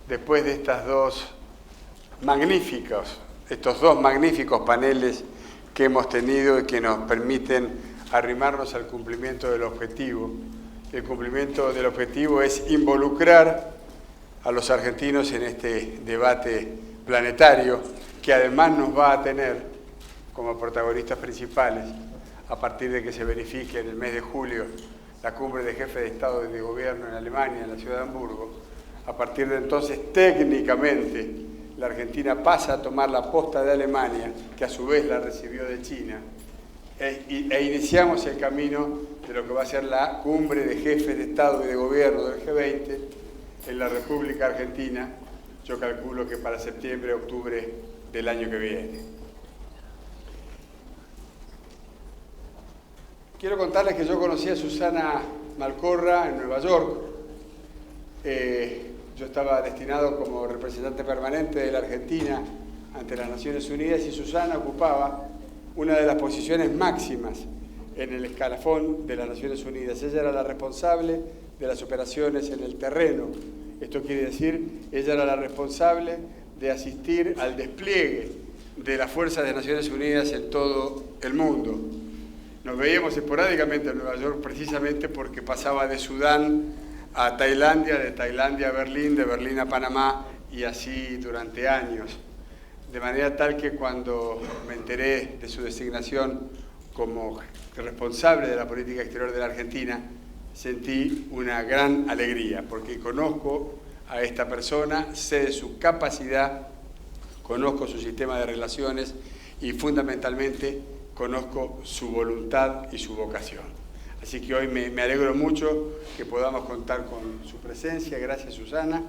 después de estos dos magníficos paneles que hemos tenido y que nos permiten arrimarnos al cumplimiento del objetivo. El cumplimiento del objetivo es involucrar a los argentinos en este debate planetario, que además nos va a tener como protagonistas principales a partir de que se verifique en el mes de julio la cumbre de jefes de Estado y de Gobierno en Alemania, en la ciudad de Hamburgo. A partir de entonces, técnicamente, la Argentina pasa a tomar la posta de Alemania, que a su vez la recibió de China, e iniciamos el camino de lo que va a ser la cumbre de jefes de Estado y de Gobierno del G20 en la República Argentina, yo calculo que para septiembre, octubre del año que viene. Quiero contarles que yo conocí a Susana Malcorra en Nueva York. Yo estaba destinado como representante permanente de la Argentina ante las Naciones Unidas y Susana ocupaba una de las posiciones máximas en el escalafón de las Naciones Unidas. Ella era la responsable de las operaciones en el terreno. Esto quiere decir, ella era la responsable de asistir al despliegue de las fuerzas de Naciones Unidas en todo el mundo. Nos veíamos esporádicamente en Nueva York precisamente porque pasaba de Sudán a Tailandia, de Tailandia a Berlín, de Berlín a Panamá y así durante años. De manera tal que cuando me enteré de su designación como responsable de la política exterior de la Argentina, sentí una gran alegría porque conozco a esta persona, sé de su capacidad, conozco su sistema de relaciones y fundamentalmente conozco su voluntad y su vocación. Así que hoy me alegro mucho que podamos contar con su presencia. Gracias, Susana.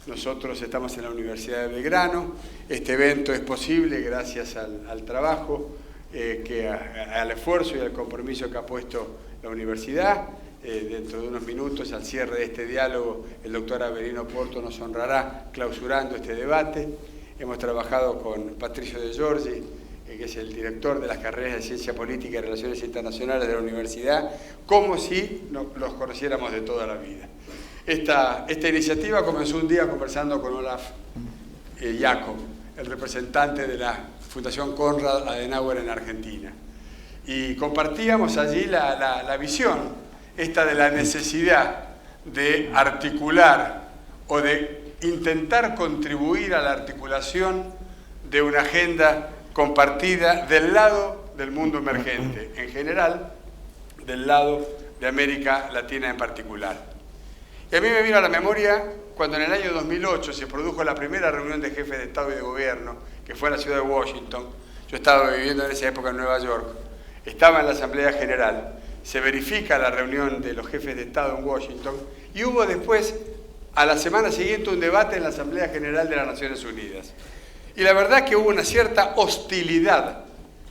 Nosotros estamos en la Universidad de Belgrano. Este evento es posible gracias al trabajo, al esfuerzo y al compromiso que ha puesto la universidad. Dentro de unos minutos, al cierre de este diálogo, el doctor Avelino Porto nos honrará clausurando este debate. Hemos trabajado con Patricio De Giorgi, que es el director de las carreras de Ciencia Política y Relaciones Internacionales de la universidad, como si los conociéramos de toda la vida. Esta iniciativa comenzó un día conversando con Olaf Jacob, el representante de la Fundación Konrad Adenauer en Argentina. Y compartíamos allí la visión, esta de la necesidad de articular o de intentar contribuir a la articulación de una agenda compartida del lado del mundo emergente en general, del lado de América Latina en particular. Y a mí me vino a la memoria cuando en el año 2008 se produjo la primera reunión de jefes de Estado y de Gobierno, que fue en la ciudad de Washington. Yo estaba viviendo en esa época en Nueva York, estaba en la Asamblea General, se verifica la reunión de los jefes de Estado en Washington y hubo después, a la semana siguiente, un debate en la Asamblea General de las Naciones Unidas. Y la verdad que hubo una cierta hostilidad,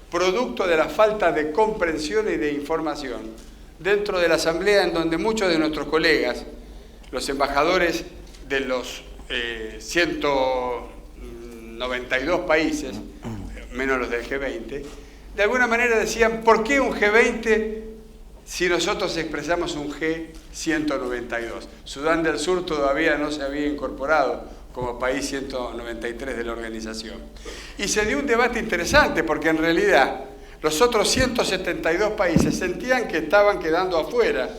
producto de la falta de comprensión y de información, dentro de la Asamblea, en donde muchos de nuestros colegas, los embajadores de los 192 países, menos los del G20, de alguna manera decían, ¿por qué un G20 si nosotros expresamos un G192? Sudán del Sur todavía no se había incorporado como país 193 de la organización. Y se dio un debate interesante porque en realidad los otros 172 países sentían que estaban quedando afuera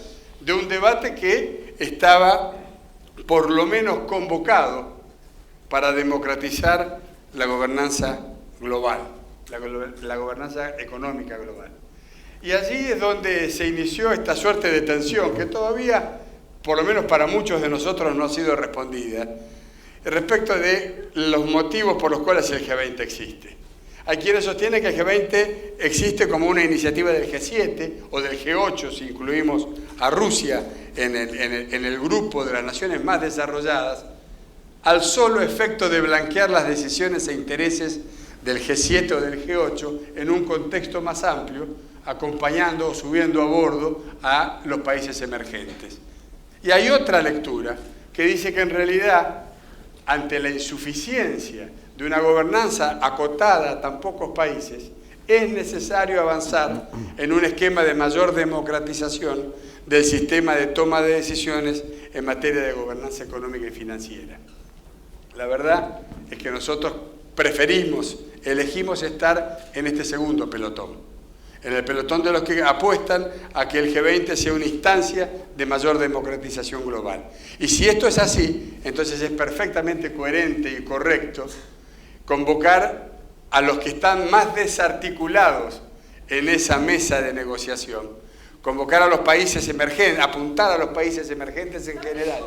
de un debate que estaba por lo menos convocado para democratizar la gobernanza global, la gobernanza económica global. Y allí es donde se inició esta suerte de tensión que todavía, por lo menos para muchos de nosotros, no ha sido respondida, respecto de los motivos por los cuales el G20 existe. Hay quienes sostienen que el G20 existe como una iniciativa del G7 o del G8, si incluimos a Rusia en el grupo de las naciones más desarrolladas, al solo efecto de blanquear las decisiones e intereses del G7 o del G8 en un contexto más amplio, acompañando o subiendo a bordo a los países emergentes. Y hay otra lectura que dice que en realidad, ante la insuficiencia de una gobernanza acotada a tan pocos países, es necesario avanzar en un esquema de mayor democratización del sistema de toma de decisiones en materia de gobernanza económica y financiera. La verdad es que nosotros elegimos estar en este segundo pelotón, en el pelotón de los que apuestan a que el G20 sea una instancia de mayor democratización global. Y si esto es así, entonces es perfectamente coherente y correcto convocar a los que están más desarticulados en esa mesa de negociación, convocar a los países emergentes, apuntar a los países emergentes en general,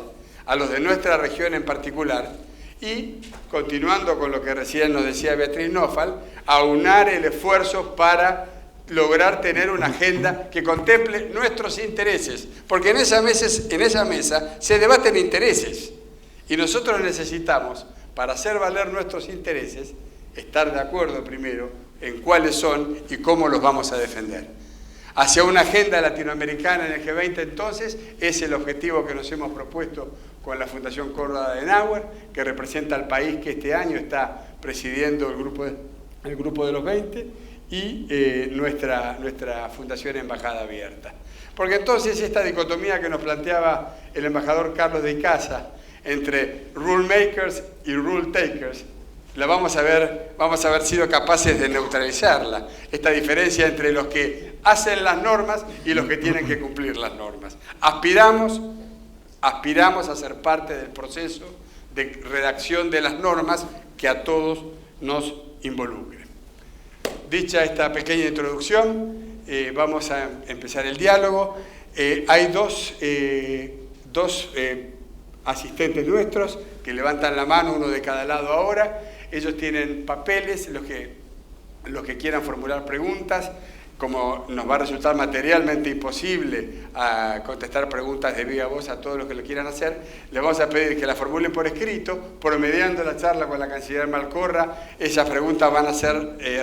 a los de nuestra región en particular, y, continuando con lo que recién nos decía Beatriz Nófal, aunar el esfuerzo para lograr tener una agenda que contemple nuestros intereses, porque en esa mesa se debaten intereses, y nosotros necesitamos, para hacer valer nuestros intereses, estar de acuerdo primero en cuáles son y cómo los vamos a defender. Hacia una agenda latinoamericana en el G20, entonces, es el objetivo que nos hemos propuesto con la Fundación Konrad Adenauer, que representa al país que este año está presidiendo el grupo de los 20, y nuestra Fundación Embajada Abierta. Porque entonces esta dicotomía que nos planteaba el embajador Carlos de Icaza entre rule makers y rule takers, vamos a haber sido capaces de neutralizarla, esta diferencia entre los que hacen las normas y los que tienen que cumplir las normas. Aspiramos a ser parte del proceso de redacción de las normas que a todos nos involucre. Dicha esta pequeña introducción, vamos a empezar el diálogo. Hay dos asistentes nuestros que levantan la mano, uno de cada lado ahora. Ellos tienen papeles, los que quieran formular preguntas. Como nos va a resultar materialmente imposible contestar preguntas de viva voz a todos los que lo quieran hacer, les vamos a pedir que las formulen por escrito, promediando la charla con la canciller Malcorra. Esas preguntas van a ser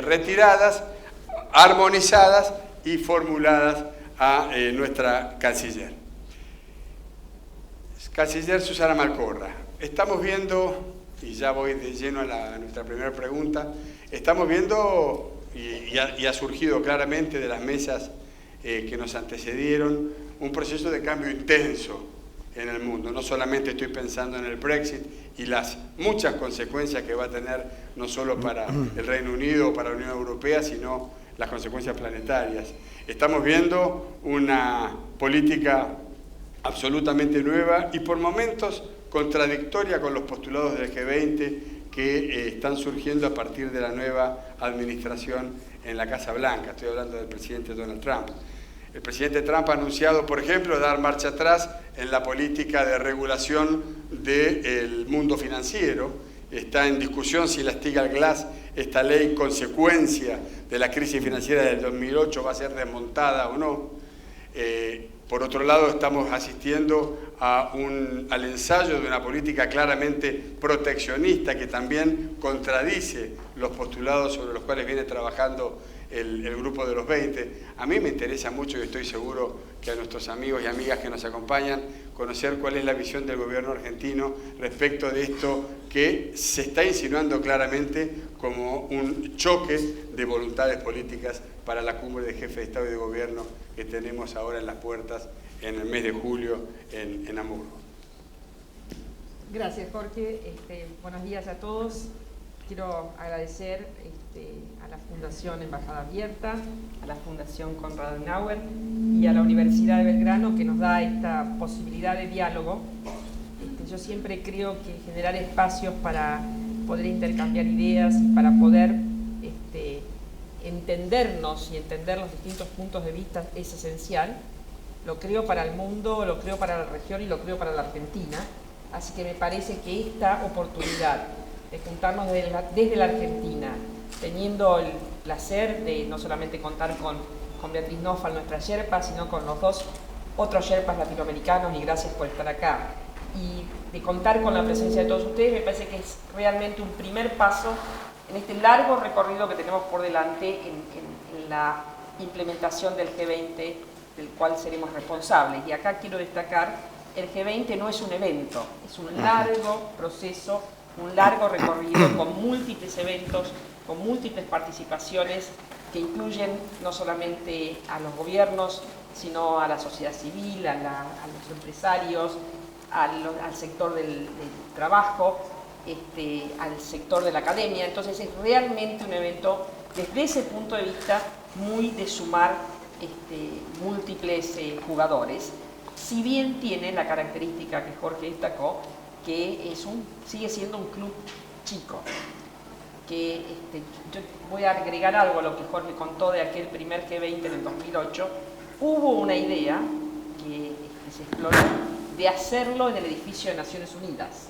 retiradas, armonizadas y formuladas a nuestra canciller. Canciller Susana Malcorra, estamos viendo, y ya voy de lleno a nuestra primera pregunta, estamos viendo, y ha surgido claramente de las mesas que nos antecedieron, un proceso de cambio intenso en el mundo. No solamente estoy pensando en el Brexit y las muchas consecuencias que va a tener no solo para el Reino Unido o para la Unión Europea, sino las consecuencias planetarias. Estamos viendo una política absolutamente nueva y por momentos contradictoria con los postulados del G20 que están surgiendo a partir de la nueva administración en la Casa Blanca. Estoy hablando del presidente Donald Trump. El presidente Trump ha anunciado, por ejemplo, dar marcha atrás en la política de regulación del mundo financiero. Está en discusión si la Stiglitz-Glass, esta ley consecuencia de la crisis financiera del 2008, va a ser desmontada o no. Por otro lado, estamos asistiendo al ensayo de una política claramente proteccionista que también contradice los postulados sobre los cuales viene trabajando el grupo de los 20. A mí me interesa mucho y estoy seguro que a nuestros amigos y amigas que nos acompañan conocer cuál es la visión del gobierno argentino respecto de esto que se está insinuando claramente como un choque de voluntades políticas para la cumbre de jefes de Estado y de Gobierno que tenemos ahora en las puertas en el mes de julio en Hamburgo. Gracias, Jorge. Buenos días a todos. Quiero agradecer a la Fundación Embajada Abierta, a la Fundación Konrad Adenauer y a la Universidad de Belgrano que nos da esta posibilidad de diálogo. Yo siempre creo que generar espacios para poder intercambiar ideas y para poder entendernos y entender los distintos puntos de vista es esencial. Lo creo para el mundo, lo creo para la región y lo creo para la Argentina. Así que me parece que esta oportunidad de juntarnos desde la Argentina, teniendo el placer de no solamente contar con Beatriz Nófal, nuestra Sherpa, sino con los dos otros Sherpas latinoamericanos, y gracias por estar acá, y de contar con la presencia de todos ustedes, me parece que es realmente un primer paso en este largo recorrido que tenemos por delante en la implementación del G20, del cual seremos responsables. Y acá quiero destacar, el G20 no es un evento, es un largo proceso, un largo recorrido con múltiples eventos, con múltiples participaciones que incluyen no solamente a los gobiernos, sino a la sociedad civil, a los empresarios, al sector del trabajo, al sector de la academia. Entonces es realmente un evento, desde ese punto de vista, muy de sumar múltiples jugadores, si bien tiene la característica que Jorge destacó, que sigue siendo un club chico. Que yo voy a agregar algo a lo que Jorge contó de aquel primer G20 en el 2008. Hubo una idea que se exploró de hacerlo en el edificio de Naciones Unidas,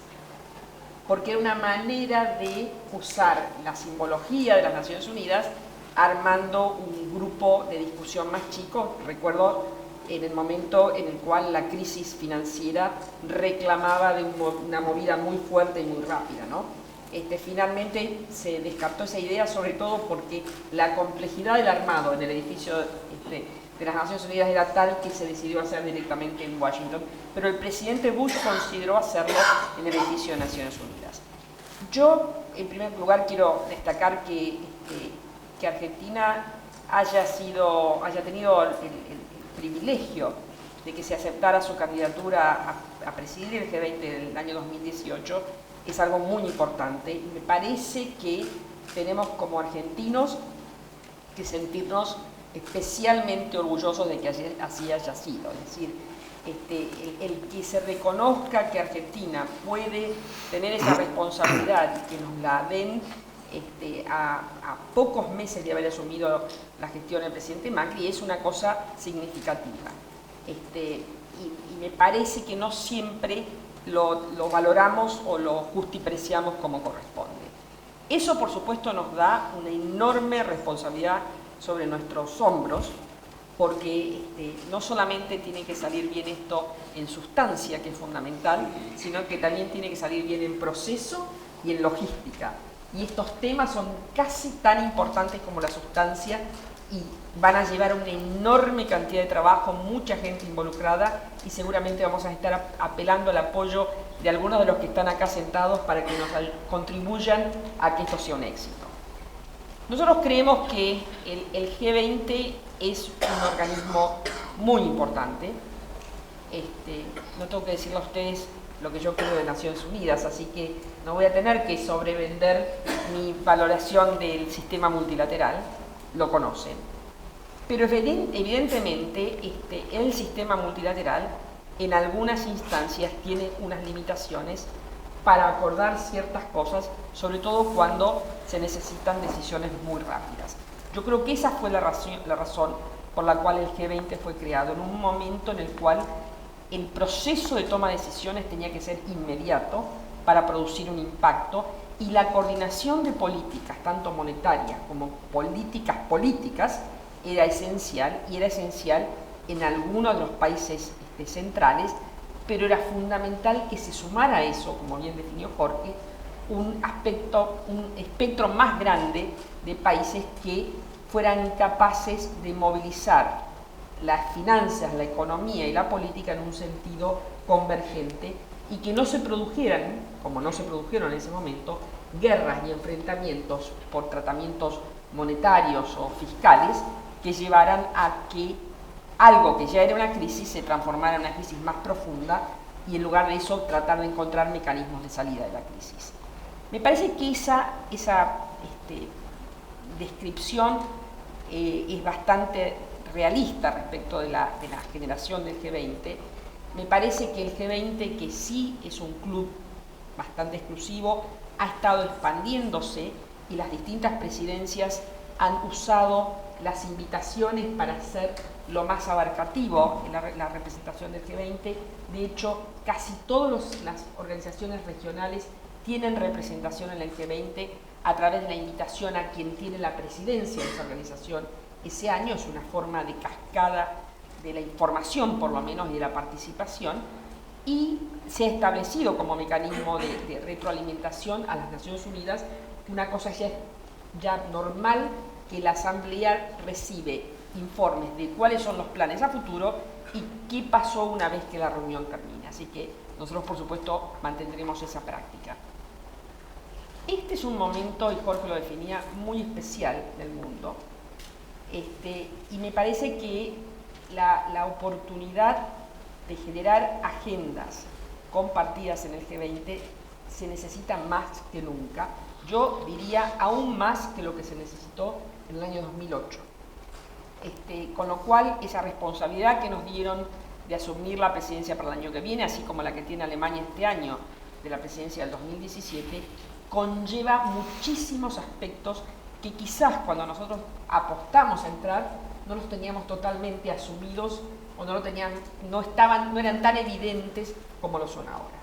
porque era una manera de usar la simbología de las Naciones Unidas armando un grupo de discusión más chico. Recuerdo en el momento en el cual la crisis financiera reclamaba de una movida muy fuerte y muy rápida, ¿no? Finalmente se descartó esa idea, sobre todo porque la complejidad del armado en el edificio de las Naciones Unidas era tal que se decidió hacer directamente en Washington, pero el presidente Bush consideró hacerlo en el edificio de Naciones Unidas. Yo, en primer lugar, quiero destacar que Argentina haya tenido el privilegio de que se aceptara su candidatura a presidir el G20 del año 2018, es algo muy importante, y me parece que tenemos como argentinos que sentirnos especialmente orgullosos de que así haya sido. Es decir, el que se reconozca que Argentina puede tener esa responsabilidad y que nos la den a pocos meses de haber asumido la gestión del presidente Macri es una cosa significativa. Y me parece que no siempre lo valoramos o lo justipreciamos como corresponde. Eso, por supuesto, nos da una enorme responsabilidad sobre nuestros hombros, porque no solamente tiene que salir bien esto en sustancia, que es fundamental, sino que también tiene que salir bien en proceso y en logística. Y estos temas son casi tan importantes como la sustancia y van a llevar una enorme cantidad de trabajo, mucha gente involucrada, y seguramente vamos a estar apelando al apoyo de algunos de los que están acá sentados para que nos contribuyan a que esto sea un éxito. Nosotros creemos que el G20 es un organismo muy importante. No tengo que decirle a ustedes lo que yo creo de Naciones Unidas, así que no voy a tener que sobrevender mi valoración del sistema multilateral, lo conocen. Pero evidentemente el sistema multilateral en algunas instancias tiene unas limitaciones para acordar ciertas cosas, sobre todo cuando se necesitan decisiones muy rápidas. Yo creo que esa fue la razón por la cual el G20 fue creado, en un momento en el cual el proceso de toma de decisiones tenía que ser inmediato para producir un impacto, y la coordinación de políticas, tanto monetarias como políticas, era esencial, y era esencial en algunos de los países centrales, pero era fundamental que se sumara a eso, como bien definió Jorge, un espectro más grande de países que fueran capaces de movilizar las finanzas, la economía y la política en un sentido convergente, y que no se produjeran, como no se produjeron en ese momento, guerras y enfrentamientos por tratamientos monetarios o fiscales que llevaran a que algo que ya era una crisis se transformara en una crisis más profunda, y en lugar de eso tratar de encontrar mecanismos de salida de la crisis. Me parece que esa descripción es bastante realista respecto de la generación del G20. Me parece que el G20, que sí es un club bastante exclusivo, ha estado expandiéndose, y las distintas presidencias han usado las invitaciones para hacer lo más abarcativo en la representación del G20. De hecho, casi todas las organizaciones regionales tienen representación en el G20 a través de la invitación a quien tiene la presidencia de esa organización ese año. Es una forma de cascada de la información, por lo menos, y de la participación, y se ha establecido como mecanismo de retroalimentación a las Naciones Unidas una cosa ya normal, que la Asamblea recibe informes de cuáles son los planes a futuro y qué pasó una vez que la reunión termine. Así que nosotros, por supuesto, mantendremos esa práctica. Este es un momento, y Jorge lo definía, muy especial del mundo, y me parece que la oportunidad de generar agendas compartidas en el G20 se necesita más que nunca. Yo diría aún más que lo que se necesitó en el año 2008. Con lo cual, esa responsabilidad que nos dieron de asumir la presidencia para el año que viene, así como la que tiene Alemania este año de la presidencia del 2017, conlleva muchísimos aspectos que quizás cuando nosotros apostamos a entrar no los teníamos totalmente asumidos o no eran tan evidentes como lo son ahora.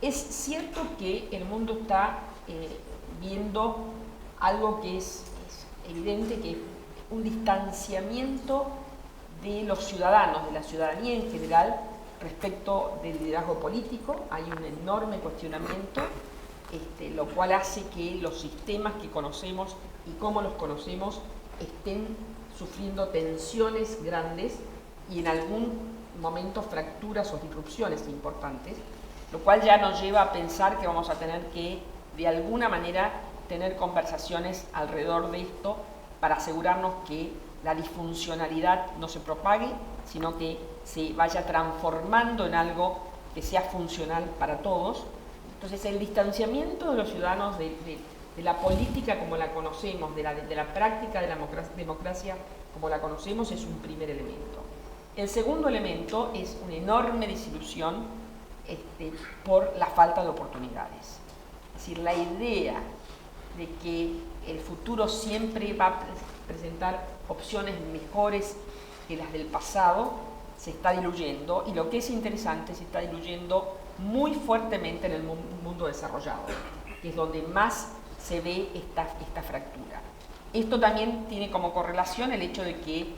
Es cierto que el mundo está viendo algo que es evidente, que es un distanciamiento de los ciudadanos, de la ciudadanía en general, respecto del liderazgo político. Hay un enorme cuestionamiento, lo cual hace que los sistemas que conocemos y cómo los conocemos estén sufriendo tensiones grandes y en algún momento fracturas o disrupciones importantes, lo cual ya nos lleva a pensar que vamos a tener que, de alguna manera, tener conversaciones alrededor de esto para asegurarnos que la disfuncionalidad no se propague, sino que se vaya transformando en algo que sea funcional para todos. Entonces, el distanciamiento de los ciudadanos de la política como la conocemos, de la práctica de la democracia como la conocemos, es un primer elemento. El segundo elemento es una enorme desilusión por la falta de oportunidades. Es decir, la idea de que el futuro siempre va a presentar opciones mejores que las del pasado se está diluyendo, y lo que es interesante, se está diluyendo muy fuertemente en el mundo desarrollado, que es donde más se ve esta fractura. Esto también tiene como correlación el hecho de que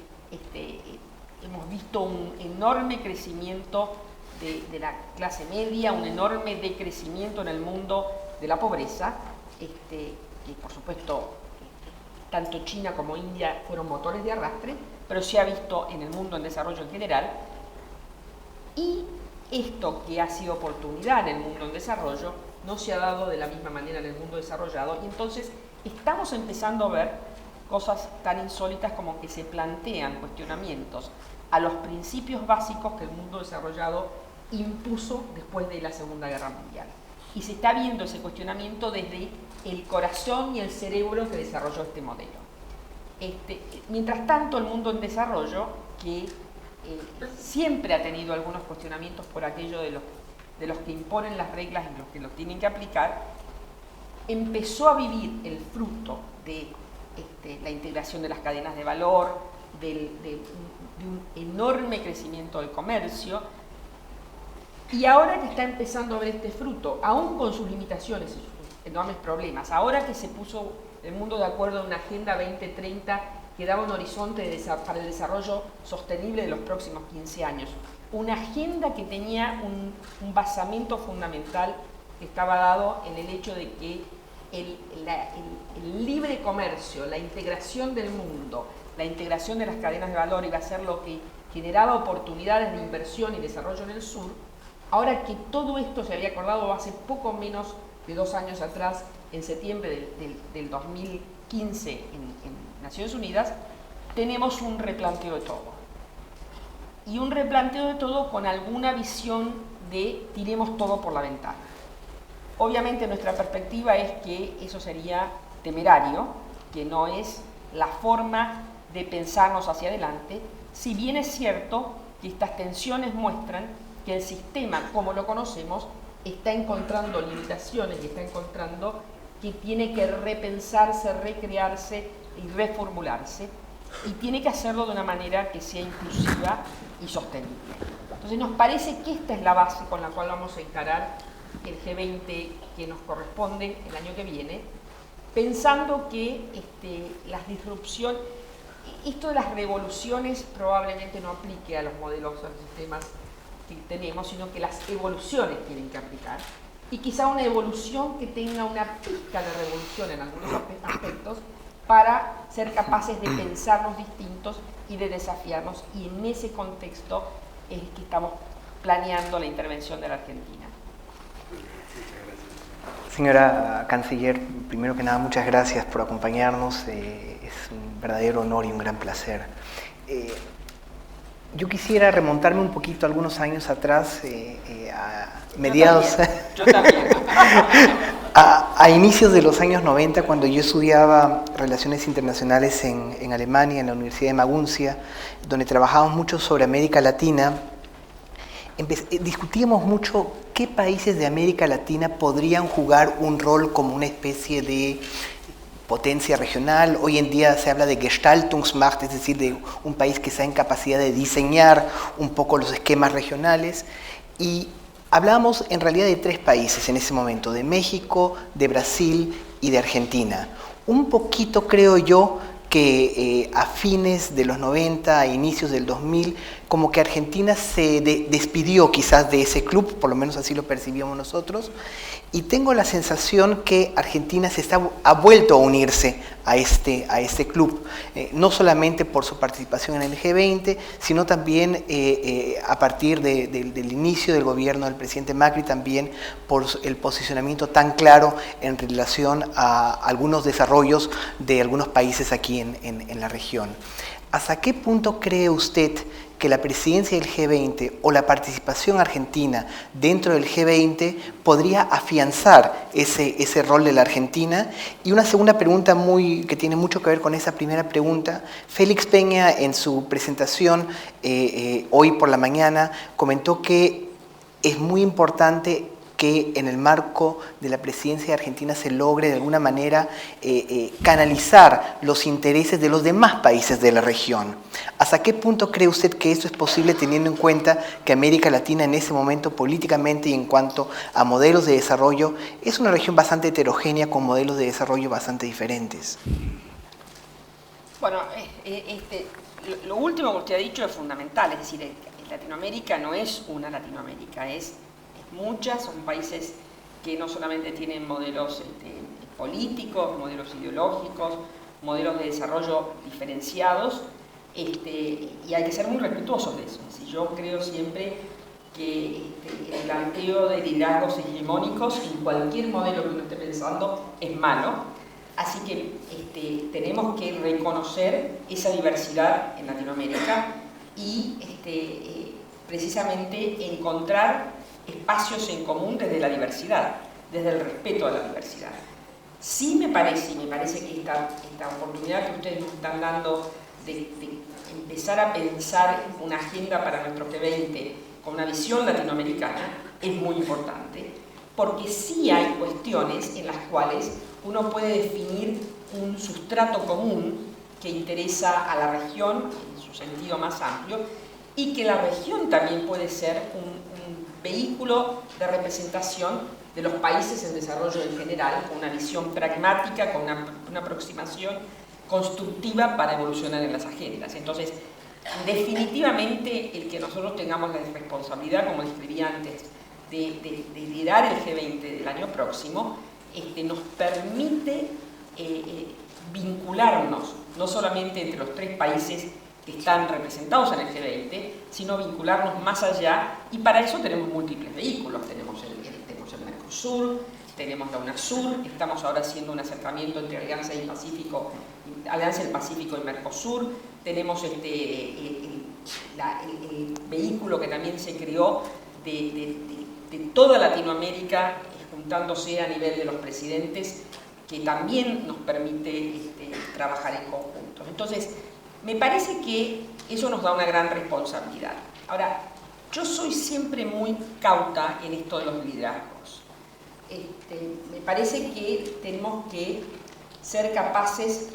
hemos visto un enorme crecimiento de la clase media, un enorme decrecimiento en el mundo de la pobreza, que por supuesto tanto China como India fueron motores de arrastre, pero se ha visto en el mundo en desarrollo en general. Y esto que ha sido oportunidad en el mundo en desarrollo no se ha dado de la misma manera en el mundo desarrollado, y entonces estamos empezando a ver cosas tan insólitas como que se plantean cuestionamientos a los principios básicos que el mundo desarrollado impuso después de la Segunda Guerra Mundial. Y se está viendo ese cuestionamiento desde el corazón y el cerebro que desarrolló este modelo. Mientras tanto, el mundo en desarrollo, que siempre ha tenido algunos cuestionamientos por aquello de los que imponen las reglas y los que los tienen que aplicar, empezó a vivir el fruto de la integración de las cadenas de valor, de un enorme crecimiento del comercio, y ahora que está empezando a ver este fruto, aún con sus limitaciones y sus enormes problemas, ahora que se puso el mundo de acuerdo en una Agenda 2030 que daba un horizonte para el desarrollo sostenible de los próximos 15 años, una agenda que tenía un basamento fundamental que estaba dado en el hecho de que el libre comercio, la integración del mundo, la integración de las cadenas de valor iba a ser lo que generaba oportunidades de inversión y desarrollo en el sur. Ahora que todo esto se había acordado hace poco menos de 2 años atrás, en septiembre del 2015 en Naciones Unidas, tenemos un replanteo de todo. Y un replanteo de todo con alguna visión de tiremos todo por la ventana. Obviamente nuestra perspectiva es que eso sería temerario, que no es la forma de pensarnos hacia adelante, si bien es cierto que estas tensiones muestran que el sistema, como lo conocemos, está encontrando limitaciones y está encontrando que tiene que repensarse, recrearse y reformularse, y tiene que hacerlo de una manera que sea inclusiva y sostenible. Entonces nos parece que esta es la base con la cual vamos a encarar el G20 que nos corresponde el año que viene, pensando que las disrupciones, esto de las revoluciones probablemente no aplique a los modelos, a los sistemas que tenemos, sino que las evoluciones tienen que aplicar, y quizá una evolución que tenga una pizca de revolución en algunos aspectos para ser capaces de pensarnos distintos y de desafiarnos, y en ese contexto es que estamos planeando la intervención de la Argentina. Señora Canciller, primero que nada, muchas gracias por acompañarnos. Es un verdadero honor y un gran placer. Yo quisiera remontarme un poquito algunos años atrás, a mediados, yo también. a inicios de los años 90, cuando yo estudiaba Relaciones Internacionales en Alemania, en la Universidad de Maguncia, donde trabajábamos mucho sobre América Latina. Discutíamos mucho qué países de América Latina podrían jugar un rol como una especie de potencia regional. Hoy en día se habla de Gestaltungsmacht, es decir, de un país que está en capacidad de diseñar un poco los esquemas regionales. Y hablábamos en realidad de 3 países en ese momento, de México, de Brasil y de Argentina. Un poquito creo yo que a fines de los 90, a inicios del 2000, como que Argentina se despidió quizás de ese club, por lo menos así lo percibíamos nosotros, y tengo la sensación que Argentina ha vuelto a unirse a este club, no solamente por su participación en el G20, sino también a partir del inicio del gobierno del presidente Macri, también por el posicionamiento tan claro en relación a algunos desarrollos de algunos países aquí en la región. ¿Hasta qué punto cree usted que la presidencia del G20 o la participación argentina dentro del G20 podría afianzar ese rol de la Argentina? Y una segunda pregunta que tiene mucho que ver con esa primera pregunta. Félix Peña, en su presentación hoy por la mañana, comentó que es muy importante que en el marco de la presidencia de Argentina se logre de alguna manera canalizar los intereses de los demás países de la región. ¿Hasta qué punto cree usted que esto es posible, teniendo en cuenta que América Latina en ese momento, políticamente y en cuanto a modelos de desarrollo, es una región bastante heterogénea con modelos de desarrollo bastante diferentes? Bueno, lo último que usted ha dicho es fundamental, es decir, Latinoamérica no es una Latinoamérica, es muchas, son países que no solamente tienen modelos políticos, modelos ideológicos, modelos de desarrollo diferenciados, y hay que ser muy respetuosos de eso. Si yo creo siempre que el planteo de liderazgos hegemónicos en cualquier modelo que uno esté pensando es malo, así que tenemos que reconocer esa diversidad en Latinoamérica y precisamente encontrar espacios en común desde la diversidad, desde el respeto a la diversidad. Sí me parece que esta oportunidad que ustedes nos están dando de empezar a pensar una agenda para nuestro G20 con una visión latinoamericana es muy importante, porque sí hay cuestiones en las cuales uno puede definir un sustrato común que interesa a la región en su sentido más amplio, y que la región también puede ser un vehículo de representación de los países en desarrollo en general, con una visión pragmática, con una aproximación constructiva para evolucionar en las agendas. Entonces, definitivamente el que nosotros tengamos la responsabilidad, como describí antes, de liderar el G20 del año próximo, nos permite vincularnos, no solamente entre los 3 países que están representados en el G20, sino vincularnos más allá, y para eso tenemos múltiples vehículos. Tenemos el Mercosur, tenemos la UNASUR, estamos ahora haciendo un acercamiento entre Alianza del Pacífico y Mercosur, tenemos el vehículo que también se creó de toda Latinoamérica, juntándose a nivel de los presidentes, que también nos permite trabajar en conjunto. Entonces, me parece que eso nos da una gran responsabilidad. Ahora, yo soy siempre muy cauta en esto de los liderazgos. Me parece que tenemos que ser capaces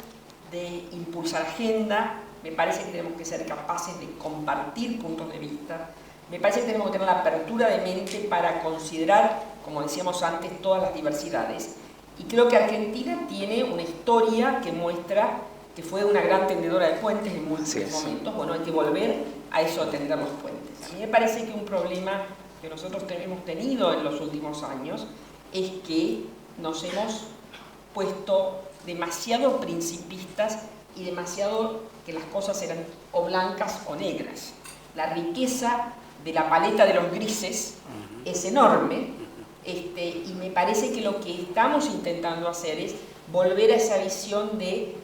de impulsar agenda, me parece que tenemos que ser capaces de compartir puntos de vista, me parece que tenemos que tener la apertura de mente para considerar, como decíamos antes, todas las diversidades. Y creo que Argentina tiene una historia que muestra que fue una gran tendedora de puentes en múltiples momentos. Bueno, hay que volver a eso, a tender los puentes. A mí me parece que un problema que nosotros hemos tenido en los últimos años es que nos hemos puesto demasiado principistas y demasiado que las cosas eran o blancas o negras. La riqueza de la paleta de los grises es enorme, y me parece que lo que estamos intentando hacer es volver a esa visión de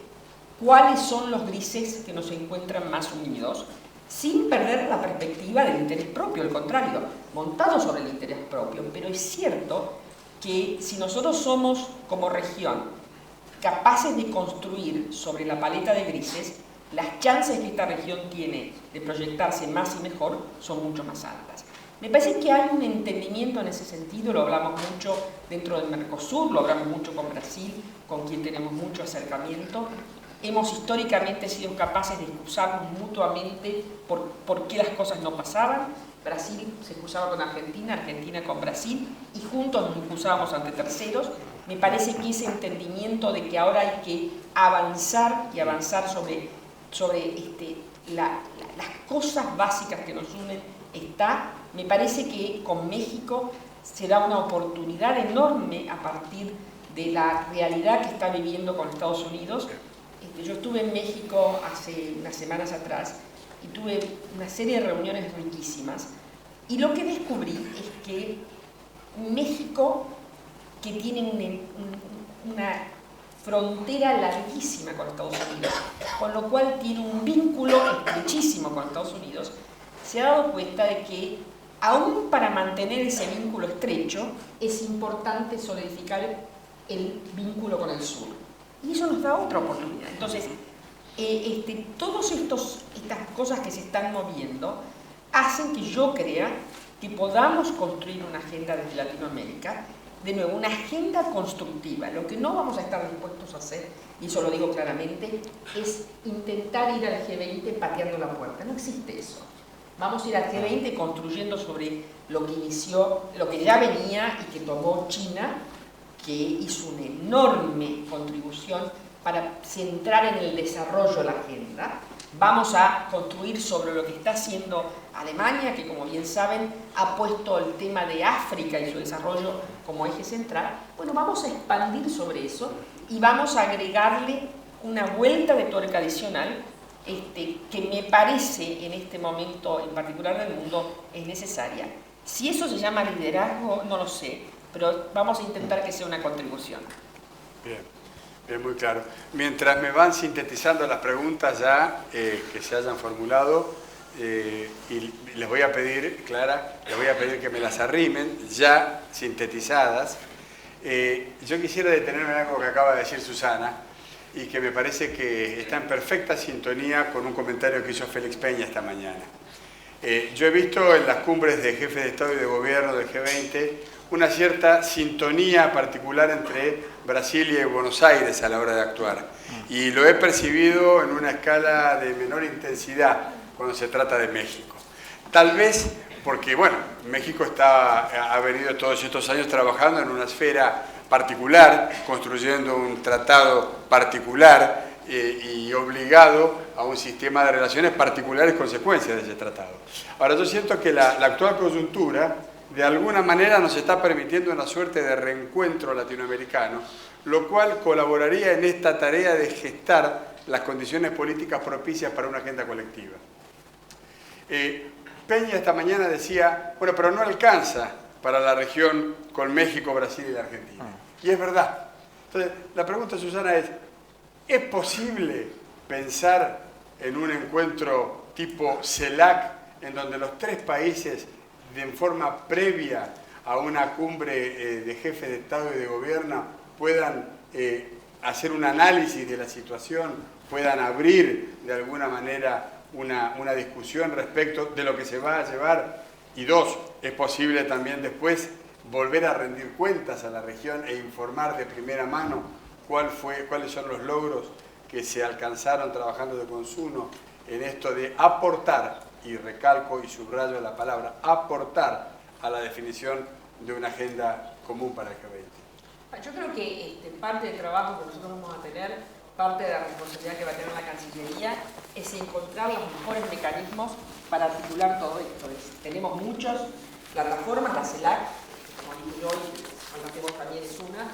cuáles son los grises que nos encuentran más unidos, sin perder la perspectiva del interés propio, al contrario, montado sobre el interés propio. Pero es cierto que si nosotros somos, como región, capaces de construir sobre la paleta de grises, las chances que esta región tiene de proyectarse más y mejor son mucho más altas. Me parece que hay un entendimiento en ese sentido, lo hablamos mucho dentro del Mercosur, lo hablamos mucho con Brasil, con quien tenemos mucho acercamiento. Hemos históricamente sido capaces de excusarnos mutuamente por qué las cosas no pasaban. Brasil se excusaba con Argentina, Argentina con Brasil, y juntos nos excusábamos ante terceros. Me parece que ese entendimiento de que ahora hay que avanzar y avanzar sobre las cosas básicas que nos unen está. Me parece que con México será una oportunidad enorme a partir de la realidad que está viviendo con Estados Unidos. Yo estuve en México hace unas semanas atrás y tuve una serie de reuniones riquísimas, y lo que descubrí es que México, que tiene una frontera larguísima con Estados Unidos, con lo cual tiene un vínculo estrechísimo con Estados Unidos, se ha dado cuenta de que aún para mantener ese vínculo estrecho es importante solidificar el vínculo con el sur. Y eso nos da otra oportunidad. Entonces, todas estas cosas que se están moviendo hacen que yo crea que podamos construir una agenda desde Latinoamérica, de nuevo, una agenda constructiva. Lo que no vamos a estar dispuestos a hacer, y eso lo digo claramente, es intentar ir al G20 pateando la puerta. No existe eso. Vamos a ir al G20 construyendo sobre lo que inició, lo que ya venía y que tomó China, que hizo una enorme contribución para centrar en el desarrollo la agenda. Vamos a construir sobre lo que está haciendo Alemania, que como bien saben ha puesto el tema de África y su desarrollo como eje central. Bueno, vamos a expandir sobre eso y vamos a agregarle una vuelta de tuerca adicional que me parece en este momento en particular del mundo es necesaria. Si eso se llama liderazgo, no lo sé, pero vamos a intentar que sea una contribución. Bien, muy claro. Mientras me van sintetizando las preguntas ya que se hayan formulado, y les voy a pedir, Clara, les voy a pedir que me las arrimen ya sintetizadas. Yo quisiera detenerme en algo que acaba de decir Susana y que me parece que está en perfecta sintonía con un comentario que hizo Félix Peña esta mañana. Yo he visto en las cumbres de jefes de Estado y de Gobierno del G20 una cierta sintonía particular entre Brasilia y Buenos Aires a la hora de actuar. Y lo he percibido en una escala de menor intensidad cuando se trata de México. Tal vez porque, bueno, México ha venido todos estos años trabajando en una esfera particular, construyendo un tratado particular y obligado a un sistema de relaciones particulares consecuencias de ese tratado. Ahora, yo siento que la actual coyuntura de alguna manera nos está permitiendo una suerte de reencuentro latinoamericano, lo cual colaboraría en esta tarea de gestar las condiciones políticas propicias para una agenda colectiva. Peña esta mañana decía, bueno, pero no alcanza para la región con México, Brasil y la Argentina. Y es verdad. Entonces, la pregunta, Susana, ¿es posible pensar en un encuentro tipo CELAC en donde los tres países, en forma previa a una cumbre de jefes de Estado y de Gobierno, puedan hacer un análisis de la situación, puedan abrir de alguna manera una discusión respecto de lo que se va a llevar? Y dos, es posible también después volver a rendir cuentas a la región e informar de primera mano cuáles son los logros que se alcanzaron trabajando de consumo en esto de aportar, y recalco y subrayo la palabra, aportar a la definición de una agenda común para el G20. Yo creo que parte del trabajo que nosotros vamos a tener, parte de la responsabilidad que va a tener la Cancillería, es encontrar los mejores mecanismos para articular todo esto. Tenemos muchas plataformas, la CELAC, como dije hoy, con la que vos también es una.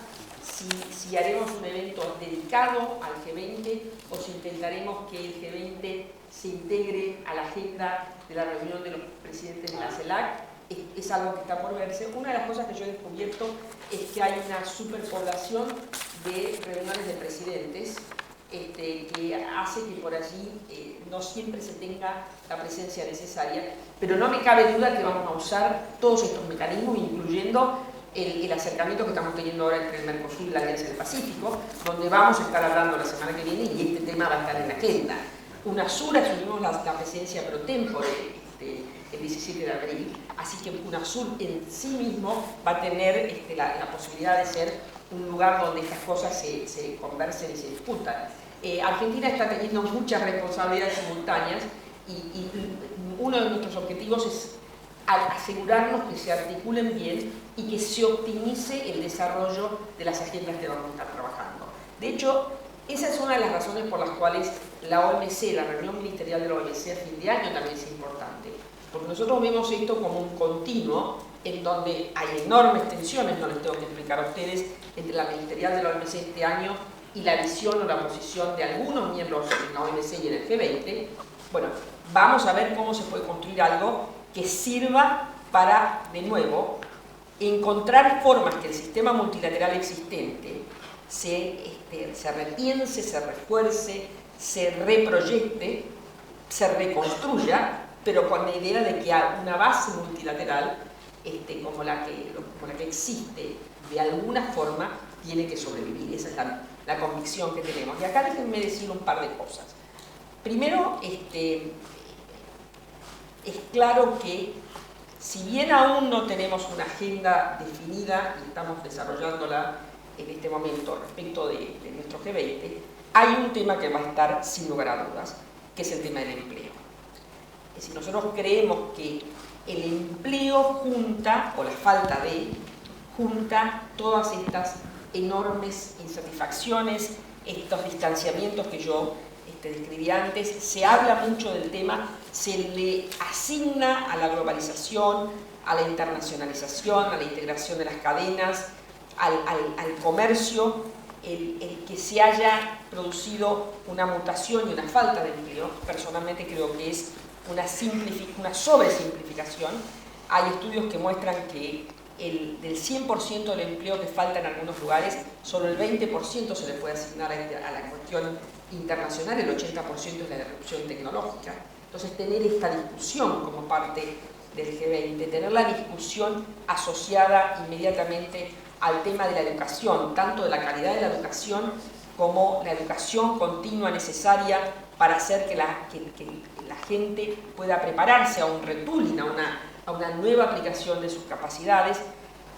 Si haremos un evento dedicado al G20 o si intentaremos que el G20 se integre a la agenda de la reunión de los presidentes de la CELAC, es algo que está por verse. Una de las cosas que yo he descubierto es que hay una superpoblación de reuniones de presidentes que hace que por allí no siempre se tenga la presencia necesaria, pero no me cabe duda que vamos a usar todos estos mecanismos, incluyendo el acercamiento que estamos teniendo ahora entre el Mercosur y la Alianza del Pacífico, donde vamos a estar hablando la semana que viene y este tema va a estar en la agenda. UNASUR asumimos la presencia pro tempore el 17 de abril, así que UNASUR en sí mismo va a tener la posibilidad de ser un lugar donde estas cosas se conversen y se discutan. Argentina está teniendo muchas responsabilidades simultáneas y uno de nuestros objetivos es asegurarnos que se articulen bien y que se optimice el desarrollo de las agendas que vamos a estar trabajando. De hecho, esa es una de las razones por las cuales la OMC, la reunión ministerial de la OMC a fin de año también es importante, porque nosotros vemos esto como un continuo en donde hay enormes tensiones, no les tengo que explicar a ustedes, entre la ministerial de la OMC este año y la visión o la posición de algunos miembros en la OMC y en el G20. Bueno, vamos a ver cómo se puede construir algo que sirva para, de nuevo, encontrar formas que el sistema multilateral existente se repiense, se refuerce, se reproyecte, se reconstruya, pero con la idea de que una base multilateral como la que existe de alguna forma tiene que sobrevivir. Esa es la convicción que tenemos. Y acá déjenme decir un par de cosas. Primero, es claro que si bien aún no tenemos una agenda definida y estamos desarrollándola en este momento respecto de nuestro G20, hay un tema que va a estar sin lugar a dudas, que es el tema del empleo. Es decir, nosotros creemos que el empleo junta, o la falta de, junta todas estas enormes insatisfacciones, estos distanciamientos que yo describí antes. Se habla mucho del tema, se le asigna a la globalización, a la internacionalización, a la integración de las cadenas, al comercio, el que se haya producido una mutación y una falta de empleo. Personalmente creo que es una sobresimplificación. Hay estudios que muestran que del 100% del empleo que falta en algunos lugares, solo el 20% se le puede asignar a la cuestión internacional, el 80% es la disrupción tecnológica. Entonces, tener esta discusión como parte del G20, tener la discusión asociada inmediatamente al tema de la educación, tanto de la calidad de la educación como la educación continua necesaria para hacer que la gente pueda prepararse a un retooling, a una nueva aplicación de sus capacidades.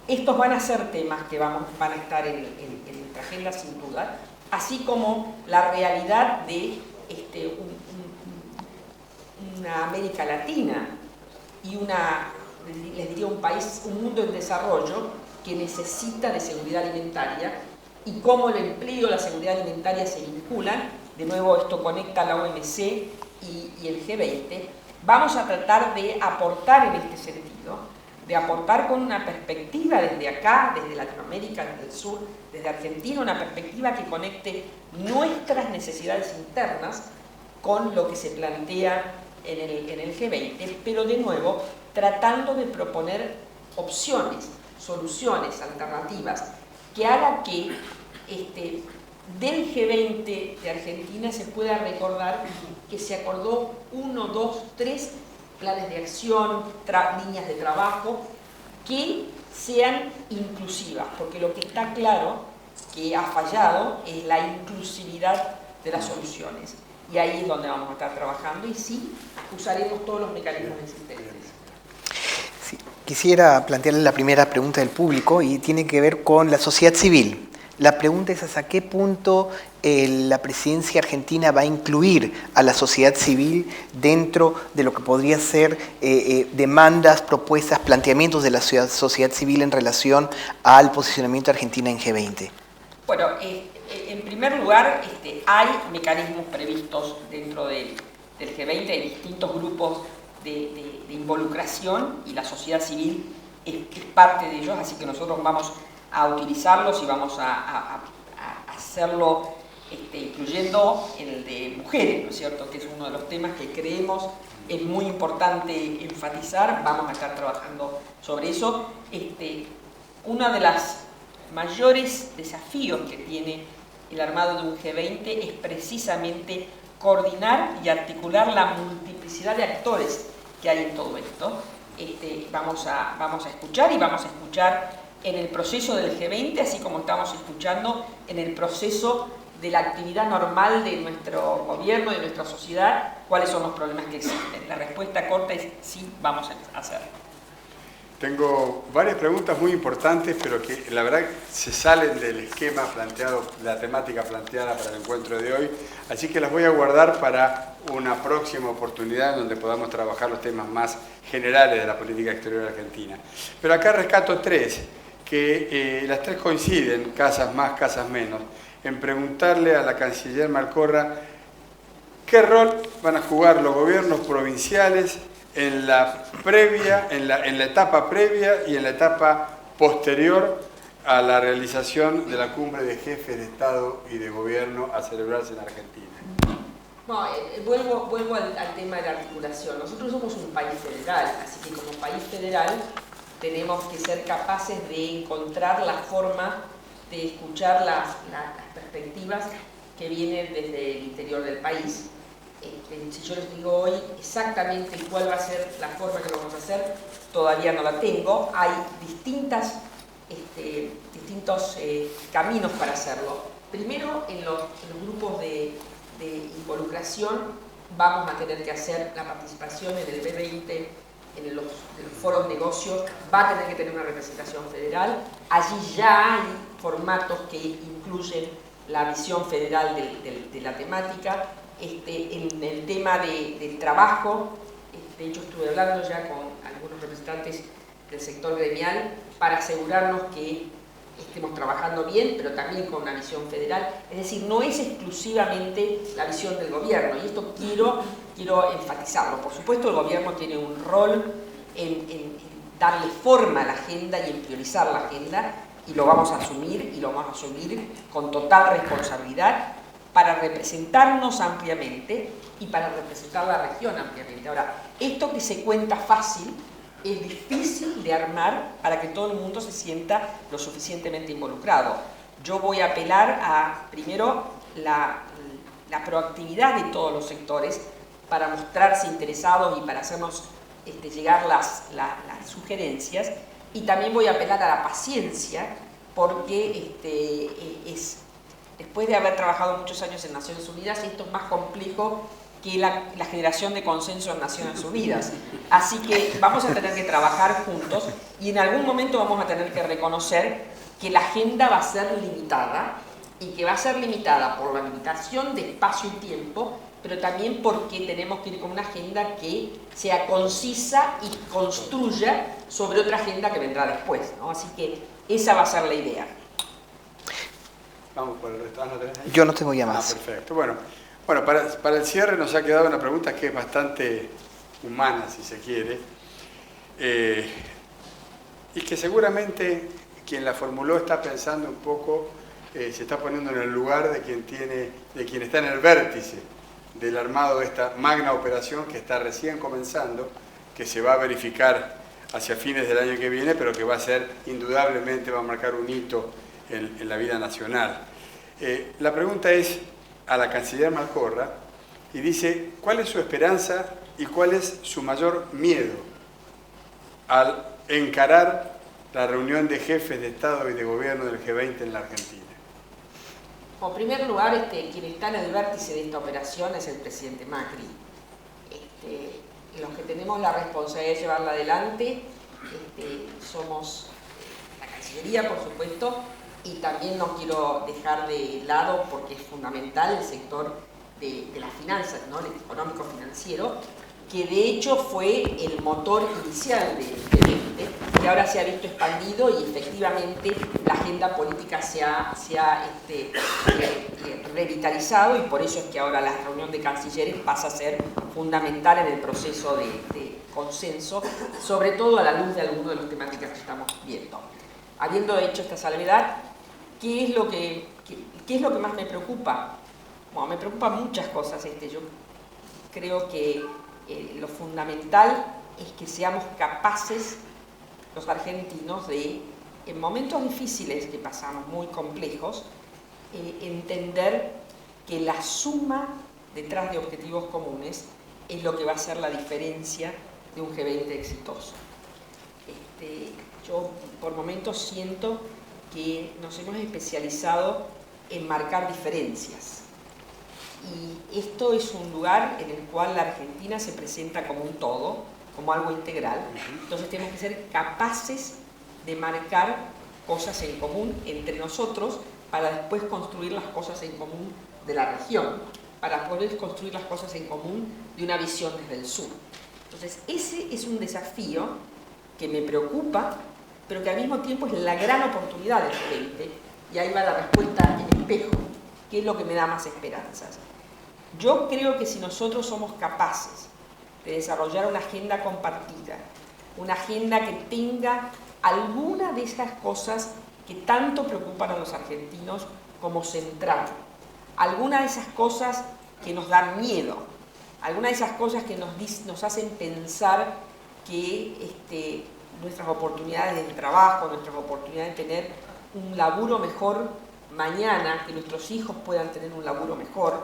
Estos van a ser temas que van a estar en nuestra agenda sin duda, así como la realidad de una América Latina y les diría un mundo en desarrollo que necesita de seguridad alimentaria, y cómo el empleo y la seguridad alimentaria se vinculan. De nuevo, esto conecta a la OMC y el G20. Vamos a tratar de aportar en este sentido, de aportar con una perspectiva desde acá, desde Latinoamérica, desde el sur, desde Argentina, una perspectiva que conecte nuestras necesidades internas con lo que se plantea en el G20, pero de nuevo tratando de proponer opciones, soluciones, alternativas, que haga que del G20 de Argentina se pueda recordar que se acordó 1, 2, 3 planes de acción, líneas de trabajo, que sean inclusivas, porque lo que está claro que ha fallado es la inclusividad de las soluciones. Y ahí es donde vamos a estar trabajando, y sí, usaremos todos los mecanismos existentes. Sí, quisiera plantearle la primera pregunta del público y tiene que ver con la sociedad civil. La pregunta es hasta qué punto la presidencia argentina va a incluir a la sociedad civil dentro de lo que podría ser demandas, propuestas, planteamientos de la sociedad civil en relación al posicionamiento de Argentina en G20. Bueno, en primer lugar, hay mecanismos previstos dentro del G20, hay distintos grupos de involucración, y la sociedad civil es parte de ellos, así que nosotros vamos a utilizarlos y vamos a hacerlo incluyendo el de mujeres, ¿no es cierto?, que es uno de los temas que creemos es muy importante enfatizar. Vamos a estar trabajando sobre eso. Uno de los mayores desafíos que tiene el armado de un G20 es precisamente coordinar y articular la multiplicidad de actores que hay en todo esto. Vamos a escuchar, y vamos a escuchar en el proceso del G20, así como estamos escuchando en el proceso de la actividad normal de nuestro gobierno, de nuestra sociedad, cuáles son los problemas que existen. La respuesta corta es sí, vamos a hacerlo. Tengo varias preguntas muy importantes, pero que la verdad se salen del esquema planteado, la temática planteada para el encuentro de hoy, así que las voy a guardar para una próxima oportunidad donde podamos trabajar los temas más generales de la política exterior argentina. Pero acá rescato tres, que las tres coinciden, casas más, casas menos, en preguntarle a la canciller Malcorra qué rol van a jugar los gobiernos provinciales en la etapa previa y en la etapa posterior a la realización de la cumbre de jefes de Estado y de Gobierno a celebrarse en Argentina. No, vuelvo al tema de la articulación. Nosotros somos un país federal, así que como país federal tenemos que ser capaces de encontrar la forma de escuchar las perspectivas que vienen desde el interior del país. Si yo les digo hoy exactamente cuál va a ser la forma que lo vamos a hacer, todavía no la tengo. Hay distintos caminos para hacerlo. Primero, en los grupos de involucración vamos a tener que hacer la participación en el B20, en los foros de negocios, va a tener que tener una representación federal. Allí ya hay formatos que incluyen la visión federal de la temática. En el tema del trabajo, de hecho estuve hablando ya con algunos representantes del sector gremial para asegurarnos que estemos trabajando bien, pero también con una visión federal. Es decir, no es exclusivamente la visión del gobierno, y esto quiero enfatizarlo. Por supuesto, el gobierno tiene un rol en darle forma a la agenda y en priorizar la agenda, y lo vamos a asumir, y lo vamos a asumir con total responsabilidad para representarnos ampliamente y para representar la región ampliamente. Ahora, esto que se cuenta fácil es difícil de armar para que todo el mundo se sienta lo suficientemente involucrado. Yo voy a apelar a, primero, la proactividad de todos los sectores para mostrarse interesados y para hacernos llegar las sugerencias, y también voy a apelar a la paciencia, porque después de haber trabajado muchos años en Naciones Unidas, esto es más complejo que la generación de consenso en Naciones Unidas. Así que vamos a tener que trabajar juntos, y en algún momento vamos a tener que reconocer que la agenda va a ser limitada, y que va a ser limitada por la limitación de espacio y tiempo, pero también porque tenemos que ir con una agenda que sea concisa y construya sobre otra agenda que vendrá después, ¿no? Así que esa va a ser la idea. Vamos por el resto. ¿No tenés ahí? Yo no tengo ya más. Perfecto. Bueno, para el cierre nos ha quedado una pregunta que es bastante humana, si se quiere, y que seguramente quien la formuló está pensando un poco, se está poniendo en el lugar de quien está en el vértice del armado de esta magna operación que está recién comenzando, que se va a verificar hacia fines del año que viene, pero que va a ser, indudablemente, va a marcar un hito en la vida nacional. La pregunta es a la canciller Malcorra, y dice, ¿cuál es su esperanza y cuál es su mayor miedo al encarar la reunión de jefes de Estado y de Gobierno del G20 en la Argentina? En primer lugar, quien está en el vértice de esta operación es el presidente Macri. Los que tenemos la responsabilidad de llevarla adelante somos la Cancillería, por supuesto, y también no quiero dejar de lado, porque es fundamental, el sector de las finanzas, ¿no? El económico-financiero, que de hecho fue el motor inicial del G20, que ahora se ha visto expandido, y efectivamente la agenda política se ha revitalizado, y por eso es que ahora la reunión de cancilleres pasa a ser fundamental en el proceso de consenso, sobre todo a la luz de algunas de las temáticas que estamos viendo. Habiendo hecho esta salvedad, ¿qué es lo que más me preocupa? Bueno, me preocupan muchas cosas. Yo creo que lo fundamental es que seamos capaces, los argentinos, de, en momentos difíciles que pasamos, muy complejos, entender que la suma detrás de objetivos comunes es lo que va a hacer la diferencia de un G20 exitoso. Yo por momentos siento que nos hemos especializado en marcar diferencias. Y esto es un lugar en el cual la Argentina se presenta como un todo, como algo integral. Entonces tenemos que ser capaces de marcar cosas en común entre nosotros para después construir las cosas en común de la región, para poder construir las cosas en común de una visión desde el sur. Entonces ese es un desafío que me preocupa, pero que al mismo tiempo es la gran oportunidad del G20, y ahí va la respuesta en espejo, que es lo que me da más esperanzas. Yo creo que si nosotros somos capaces de desarrollar una agenda compartida, una agenda que tenga alguna de esas cosas que tanto preocupan a los argentinos como central, alguna de esas cosas que nos dan miedo, alguna de esas cosas que nos hacen pensar que nuestras oportunidades de trabajo, nuestras oportunidades de tener un laburo mejor mañana, que nuestros hijos puedan tener un laburo mejor,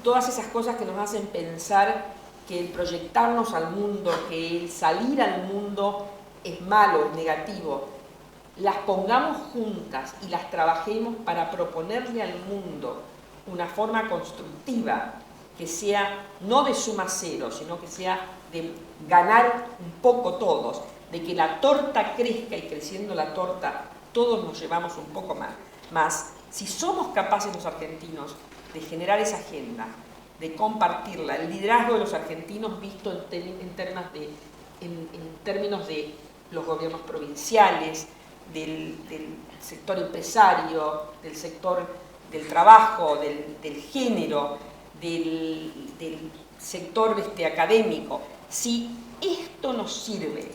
todas esas cosas que nos hacen pensar que el proyectarnos al mundo, que el salir al mundo es malo, es negativo, las pongamos juntas y las trabajemos para proponerle al mundo una forma constructiva que sea no de suma cero, sino que sea de ganar un poco todos, de que la torta crezca, y creciendo la torta todos nos llevamos un poco más. Si somos capaces los argentinos de generar esa agenda, de compartirla, el liderazgo de los argentinos visto en términos de los gobiernos provinciales, del sector empresario, del sector del trabajo, del género, del sector académico, si esto nos sirve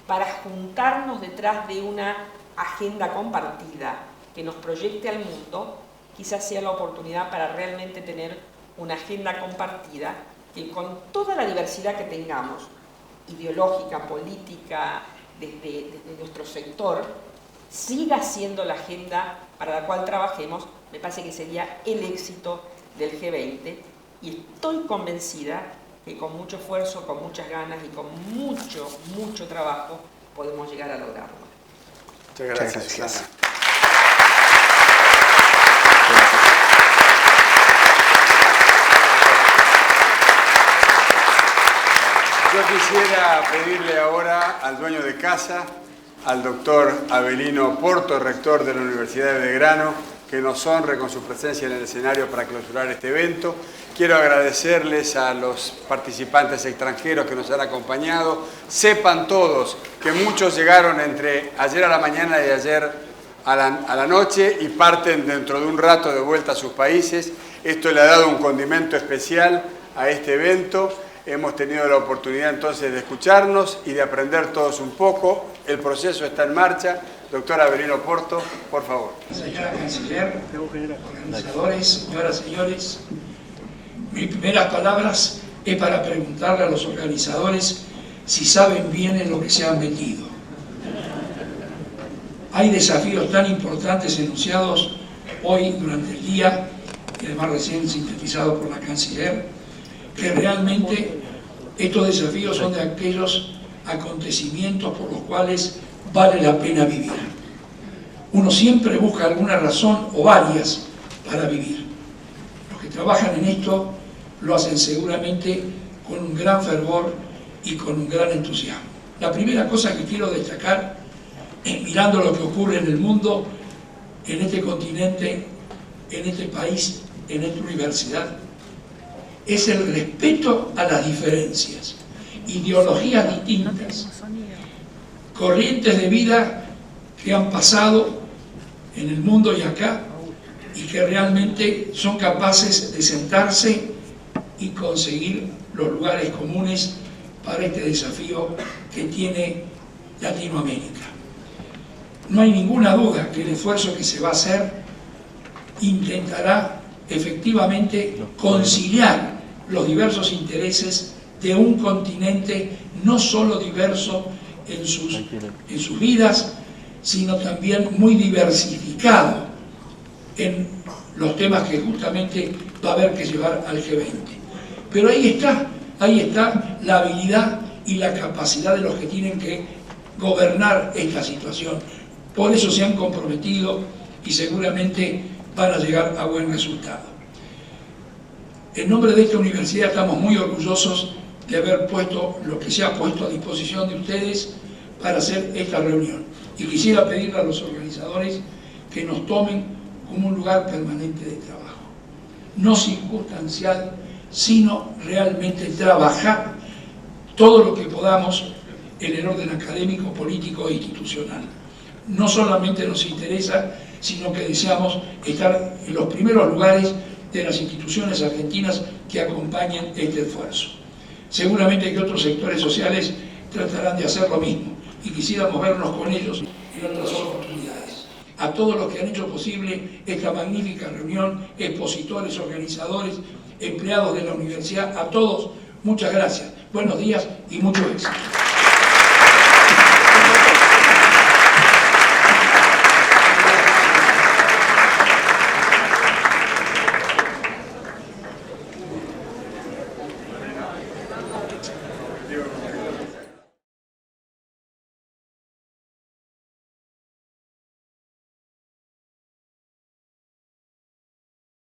para juntarnos detrás de una agenda compartida que nos proyecte al mundo, quizás sea la oportunidad para realmente tener una agenda compartida que, con toda la diversidad que tengamos, ideológica, política, desde nuestro sector, siga siendo la agenda para la cual trabajemos. Me parece que sería el éxito del G20, y estoy convencida que con mucho esfuerzo, con muchas ganas y con mucho trabajo podemos llegar a lograrlo. Muchas gracias, Susana. Yo quisiera pedirle ahora al dueño de casa, al doctor Avelino Porto, rector de la Universidad de Belgrano, que nos honre con su presencia en el escenario para clausurar este evento. Quiero agradecerles a los participantes extranjeros que nos han acompañado. Sepan todos que muchos llegaron entre ayer a la mañana y ayer a la noche y parten dentro de un rato de vuelta a sus países. Esto le ha dado un condimento especial a este evento. Hemos tenido la oportunidad entonces de escucharnos y de aprender todos un poco. El proceso está en marcha. Doctor Avelino Porto, por favor. Señora Canciller, organizadores, señoras y señores, mis primeras palabras es para preguntarle a los organizadores si saben bien en lo que se han metido. Hay desafíos tan importantes enunciados hoy durante el día, y además recién sintetizados por la Canciller, que realmente estos desafíos son de aquellos acontecimientos por los cuales vale la pena vivir. Uno siempre busca alguna razón o varias para vivir. Los que trabajan en esto lo hacen seguramente con un gran fervor y con un gran entusiasmo. La primera cosa que quiero destacar, mirando lo que ocurre en el mundo, en este continente, en este país, en esta universidad, es el respeto a las diferencias, ideologías distintas, corrientes de vida que han pasado en el mundo y acá, y que realmente son capaces de sentarse y conseguir los lugares comunes para este desafío que tiene Latinoamérica. No hay ninguna duda que el esfuerzo que se va a hacer intentará efectivamente conciliar los diversos intereses de un continente no solo diverso en sus vidas, sino también muy diversificado en los temas que justamente va a haber que llevar al G20. Pero ahí está la habilidad y la capacidad de los que tienen que gobernar esta situación. Por eso se han comprometido y seguramente van a llegar a buen resultado. En nombre de esta universidad estamos muy orgullosos de haber puesto lo que se ha puesto a disposición de ustedes para hacer esta reunión. Y quisiera pedirle a los organizadores que nos tomen como un lugar permanente de trabajo. No circunstancial, sino realmente trabajar todo lo que podamos en el orden académico, político e institucional. No solamente nos interesa, sino que deseamos estar en los primeros lugares de las instituciones argentinas que acompañen este esfuerzo. Seguramente que otros sectores sociales tratarán de hacer lo mismo y quisiéramos vernos con ellos en otras oportunidades. A todos los que han hecho posible esta magnífica reunión, expositores, organizadores, empleados de la universidad, a todos, muchas gracias, buenos días y mucho éxito.